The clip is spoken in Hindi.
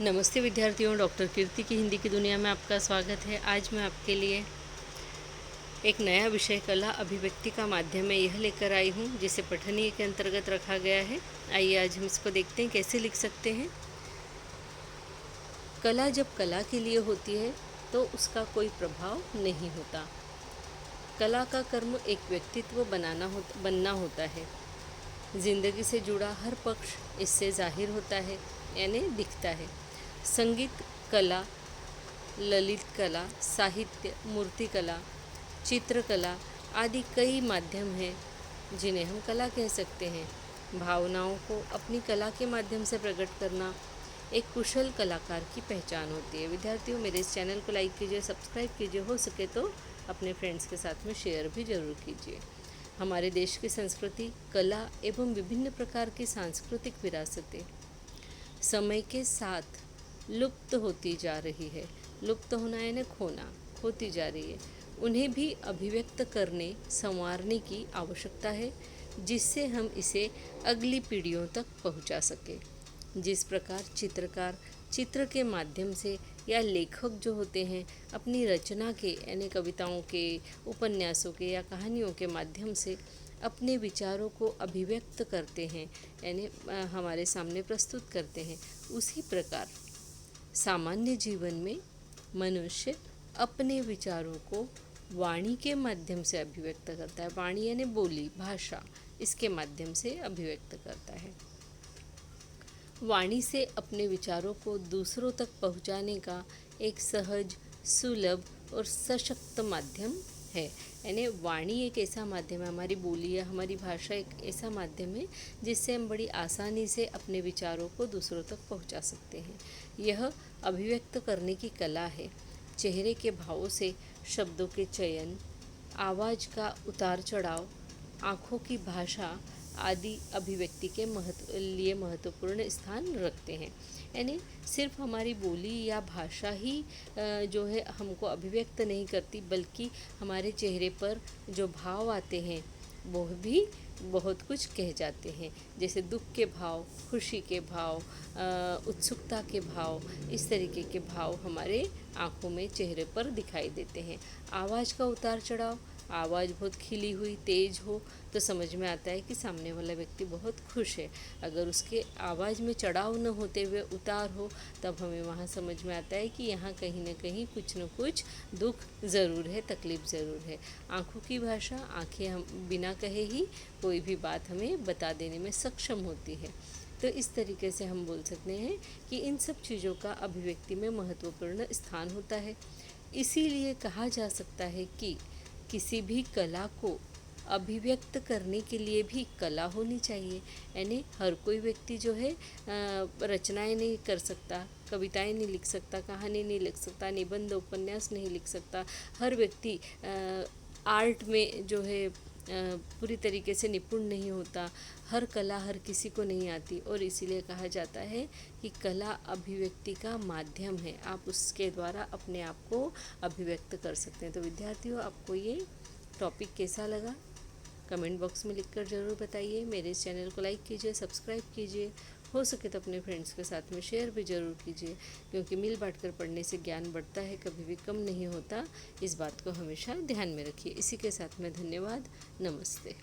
नमस्ते विद्यार्थियों, डॉक्टर कीर्ति की हिंदी की दुनिया में आपका स्वागत है। आज मैं आपके लिए एक नया विषय कला अभिव्यक्ति का माध्यम में यह लेकर आई हूँ, जिसे पठनीय के अंतर्गत रखा गया है। आइए आज हम इसको देखते हैं कैसे लिख सकते हैं। कला जब कला के लिए होती है तो उसका कोई प्रभाव नहीं होता। कला का कर्म एक व्यक्तित्व बनना होता है। जिंदगी से जुड़ा हर पक्ष इससे जाहिर होता है, यानी दिखता है। संगीत कला, ललित कला, साहित्य, मूर्तिकला, चित्रकला आदि कई माध्यम हैं जिन्हें हम कला कह सकते हैं। भावनाओं को अपनी कला के माध्यम से प्रकट करना एक कुशल कलाकार की पहचान होती है। विद्यार्थियों, मेरे इस चैनल को लाइक कीजिए, सब्सक्राइब कीजिए, हो सके तो अपने फ्रेंड्स के साथ में शेयर भी ज़रूर कीजिए। हमारे देश की संस्कृति, कला एवं विभिन्न प्रकार की सांस्कृतिक विरासतें समय के साथ लुप्त होती जा रही है। लुप्त होना यानी खोना, होती जा रही है। उन्हें भी अभिव्यक्त करने, संवारने की आवश्यकता है, जिससे हम इसे अगली पीढ़ियों तक पहुंचा सकें। जिस प्रकार चित्रकार चित्र के माध्यम से या लेखक जो होते हैं अपनी रचना के यानी कविताओं के, उपन्यासों के या कहानियों के माध्यम से अपने विचारों को अभिव्यक्त करते हैं, यानी हमारे सामने प्रस्तुत करते हैं, उसी प्रकार सामान्य जीवन में मनुष्य अपने विचारों को वाणी के माध्यम से अभिव्यक्त करता है। वाणी यानी बोली, भाषा, इसके माध्यम से अभिव्यक्त करता है। वाणी से अपने विचारों को दूसरों तक पहुंचाने का एक सहज, सुलभ और सशक्त माध्यम है। यानी वाणी एक ऐसा माध्यम है, हमारी बोली या हमारी भाषा एक ऐसा माध्यम है जिससे हम बड़ी आसानी से अपने विचारों को दूसरों तक पहुंचा सकते हैं। यह अभिव्यक्त करने की कला है। चेहरे के भावों से शब्दों के चयन, आवाज़ का उतार चढ़ाव, आँखों की भाषा आदि अभिव्यक्ति के लिए महत्वपूर्ण स्थान रखते हैं। यानी सिर्फ हमारी बोली या भाषा ही जो है हमको अभिव्यक्त नहीं करती, बल्कि हमारे चेहरे पर जो भाव आते हैं वो भी बहुत कुछ कह जाते हैं। जैसे दुख के भाव, खुशी के भाव, उत्सुकता के भाव, इस तरीके के भाव हमारे आँखों में, चेहरे पर दिखाई देते हैं। आवाज़ का उतार चढ़ाव, आवाज़ बहुत खिली हुई, तेज़ हो तो समझ में आता है कि सामने वाला व्यक्ति बहुत खुश है। अगर उसके आवाज़ में चढ़ाव न होते हुए उतार हो, तब हमें वहाँ समझ में आता है कि यहाँ कहीं ना कहीं कुछ न कुछ दुख ज़रूर है, तकलीफ़ ज़रूर है। आँखों की भाषा, आँखें हम बिना कहे ही कोई भी बात हमें बता देने में सक्षम होती है। तो इस तरीके से हम बोल सकते हैं कि इन सब चीज़ों का अभिव्यक्ति में महत्वपूर्ण स्थान होता है। इसीलिए कहा जा सकता है कि किसी भी कला को अभिव्यक्त करने के लिए भी कला होनी चाहिए। यानी हर कोई व्यक्ति जो है रचनाएं नहीं कर सकता, कविताएं नहीं लिख सकता, कहानी नहीं लिख सकता, निबंध, उपन्यास नहीं लिख सकता। हर व्यक्ति आर्ट में जो है पूरी तरीके से निपुण नहीं होता। हर कला हर किसी को नहीं आती, और इसीलिए कहा जाता है कि कला अभिव्यक्ति का माध्यम है। आप उसके द्वारा अपने आप को अभिव्यक्त कर सकते हैं। तो विद्यार्थियों, आपको ये टॉपिक कैसा लगा कमेंट बॉक्स में लिखकर ज़रूर बताइए। मेरे इस चैनल को लाइक कीजिए, सब्सक्राइब कीजिए, हो सके तो अपने फ्रेंड्स के साथ में शेयर भी ज़रूर कीजिए, क्योंकि मिल बांट कर पढ़ने से ज्ञान बढ़ता है, कभी भी कम नहीं होता। इस बात को हमेशा ध्यान में रखिए। इसी के साथ में धन्यवाद, नमस्ते।